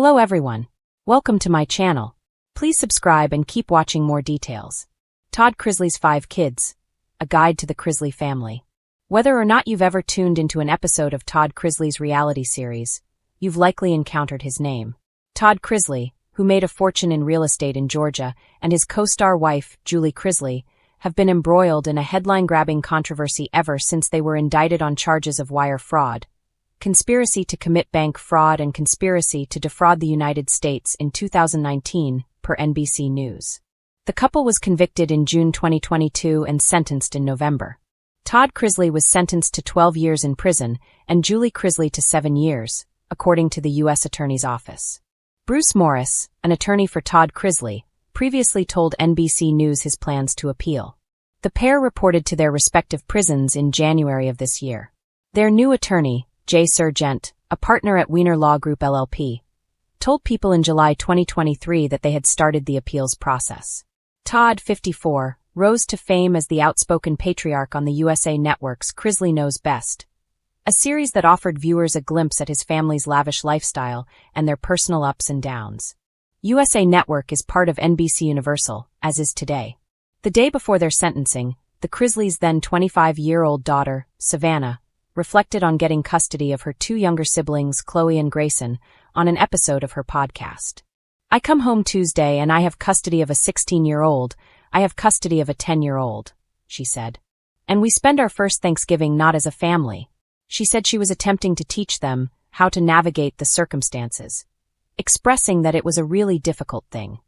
Hello everyone. Welcome to my channel. Please subscribe and keep watching more details. Todd Chrisley's 5 Kids. A Guide to the Chrisley Family. Whether or not you've ever tuned into an episode of Todd Chrisley's reality series, you've likely encountered his name. Todd Chrisley, who made a fortune in real estate in Georgia, and his co-star wife, Julie Chrisley, have been embroiled in a headline-grabbing controversy ever since they were indicted on charges of wire fraud, conspiracy to commit bank fraud, and conspiracy to defraud the United States in 2019, per NBC News. The couple was convicted in June 2022 and sentenced in November. Todd Chrisley was sentenced to 12 years in prison and Julie Chrisley to 7 years, according to the U.S. Attorney's Office. Bruce Morris, an attorney for Todd Chrisley, previously told NBC News his plans to appeal. The pair reported to their respective prisons in January of this year. Their new attorney, Jay Sargent, a partner at Wiener Law Group LLP, told People in July 2023 that they had started the appeals process. Todd, 54, rose to fame as the outspoken patriarch on the USA Network's Chrisley Knows Best, a series that offered viewers a glimpse at his family's lavish lifestyle and their personal ups and downs. USA Network is part of NBC Universal, as is Today. The day before their sentencing, the Chrisleys' then 25-year-old daughter, Savannah, reflected on getting custody of her 2 younger siblings, Chloe and Grayson, on an episode of her podcast. "I come home Tuesday and I have custody of a 16-year-old, I have custody of a 10-year-old, she said. And we spend our first Thanksgiving not as a family. She said she was attempting to teach them how to navigate the circumstances, expressing that it was a really difficult thing.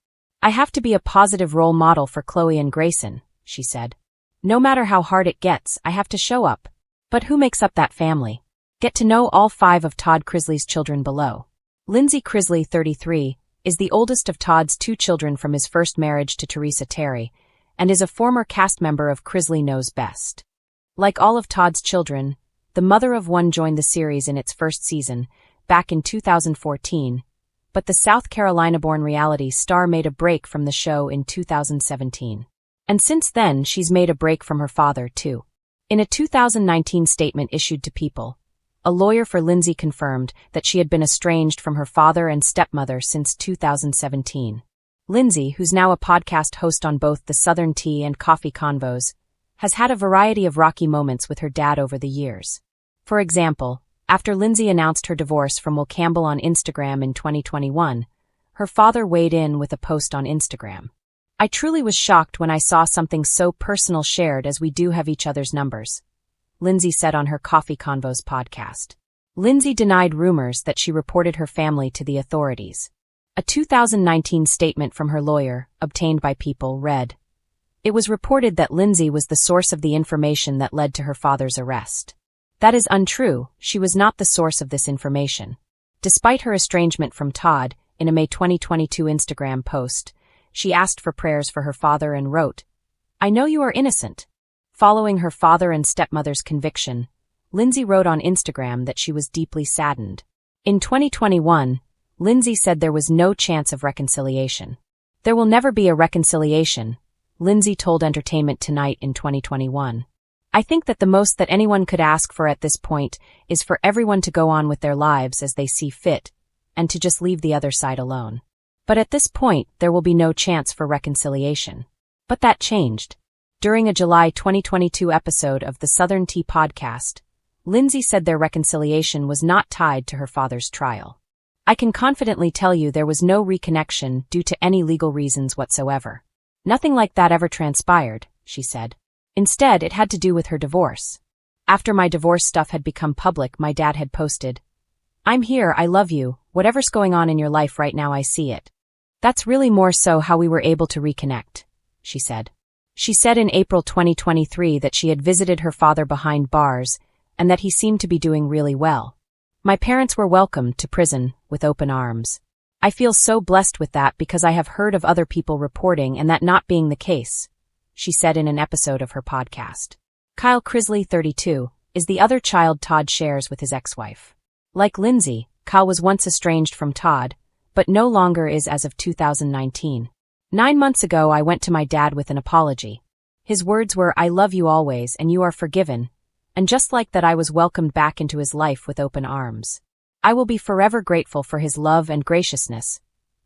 I have to be a positive role model for Chloe and Grayson, she said. No matter how hard it gets, I have to show up. But who makes up that family? Get to know all 5 of Todd Chrisley's children below. Lindsay Chrisley, 33, is the oldest of Todd's 2 children from his first marriage to Teresa Terry, and is a former cast member of Chrisley Knows Best. Like all of Todd's children, the mother of one joined the series in its first season, back in 2014, but the South Carolina-born reality star made a break from the show in 2017. And since then she's made a break from her father, too. In a 2019 statement issued to People, a lawyer for Lindsay confirmed that she had been estranged from her father and stepmother since 2017. Lindsay, who's now a podcast host on both the Southern Tea and Coffee Convos, has had a variety of rocky moments with her dad over the years. For example, after Lindsay announced her divorce from Will Campbell on Instagram in 2021, her father weighed in with a post on Instagram. "I truly was shocked when I saw something so personal shared, as we do have each other's numbers," Lindsay said on her Coffee Convos podcast. Lindsay denied rumors that she reported her family to the authorities. A 2019 statement from her lawyer, obtained by People, read, "It was reported that Lindsay was the source of the information that led to her father's arrest. That is untrue, she was not the source of this information." Despite her estrangement from Todd, in a May 2022 Instagram post, she asked for prayers for her father and wrote, "I know you are innocent." Following her father and stepmother's conviction, Lindsay wrote on Instagram that she was deeply saddened. In 2021, Lindsay said there was no chance of reconciliation. "There will never be a reconciliation," Lindsay told Entertainment Tonight in 2021. "I think that the most that anyone could ask for at this point is for everyone to go on with their lives as they see fit, and to just leave the other side alone. But at this point, there will be no chance for reconciliation." But that changed. During a July 2022 episode of the Southern Tea podcast, Lindsay said their reconciliation was not tied to her father's trial. "I can confidently tell you there was no reconnection due to any legal reasons whatsoever. Nothing like that ever transpired," she said. Instead, it had to do with her divorce. "After my divorce stuff had become public, my dad had posted, 'I'm here, I love you, whatever's going on in your life right now, I see it.' That's really more so how we were able to reconnect," she said. She said in April 2023 that she had visited her father behind bars and that he seemed to be doing really well. "My parents were welcomed to prison with open arms. I feel so blessed with that because I have heard of other people reporting and that not being the case," she said in an episode of her podcast. Kyle Chrisley, 32, is the other child Todd shares with his ex-wife. Like Lindsay, Kyle was once estranged from Todd, but no longer is as of 2019. 9 months ago I went to my dad with an apology. His words were, 'I love you always and you are forgiven,' and just like that I was welcomed back into his life with open arms. I will be forever grateful for his love and graciousness,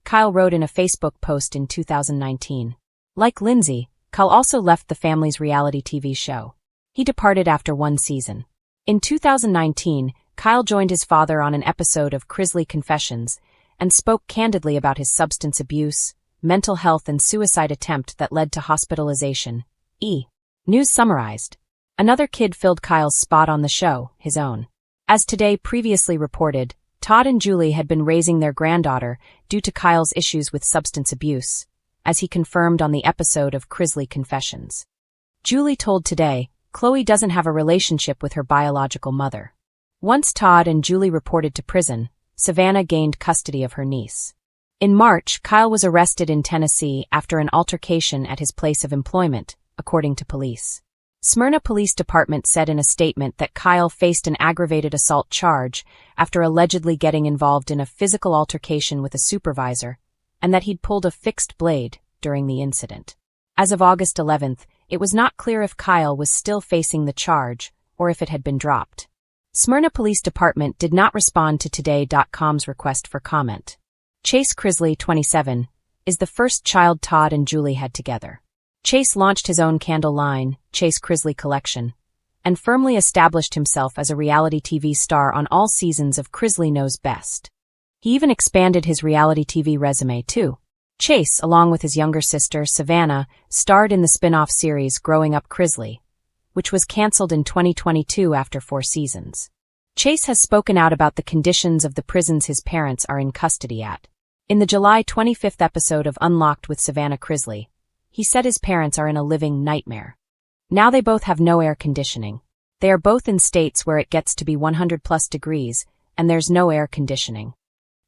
Kyle wrote in a Facebook post in 2019. Like Lindsay, Kyle also left the family's reality TV show. He departed after one season. In 2019, Kyle joined his father on an episode of Chrisley Confessions and spoke candidly about his substance abuse, mental health and suicide attempt that led to hospitalization. News summarized. Another kid filled Kyle's spot on the show, his own. As Today previously reported, Todd and Julie had been raising their granddaughter due to Kyle's issues with substance abuse, as he confirmed on the episode of Chrisley Confessions. Julie told Today, Chloe doesn't have a relationship with her biological mother. Once Todd and Julie reported to prison, Savannah gained custody of her niece. In March, Kyle was arrested in Tennessee after an altercation at his place of employment, according to police. Smyrna Police Department said in a statement that Kyle faced an aggravated assault charge after allegedly getting involved in a physical altercation with a supervisor, and that he'd pulled a fixed blade during the incident. As of August 11th, it was not clear if Kyle was still facing the charge or if it had been dropped. Smyrna Police Department did not respond to Today.com's request for comment. Chase Chrisley, 27, is the first child Todd and Julie had together. Chase launched his own candle line, Chase Chrisley Collection, and firmly established himself as a reality TV star on all seasons of Chrisley Knows Best. He even expanded his reality TV resume, too. Chase, along with his younger sister, Savannah, starred in the spin-off series Growing Up Chrisley, which was canceled in 2022 after 4 seasons. Chase has spoken out about the conditions of the prisons his parents are in custody at. In the July 25th episode of Unlocked with Savannah Chrisley, he said his parents are in a living nightmare. Now they both have no air conditioning. They are both in states where it gets to be 100+ degrees, and there's no air conditioning.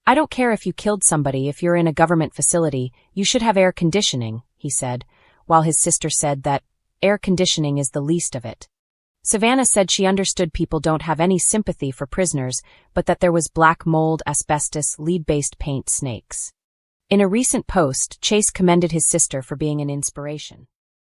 I don't care if you killed somebody, if you're in a government facility, you should have air conditioning, he said, while his sister said that air conditioning is the least of it. Savannah said she understood people don't have any sympathy for prisoners, but that there was black mold, asbestos, lead-based paint, snakes. In a recent post, Chase commended his sister for being an inspiration.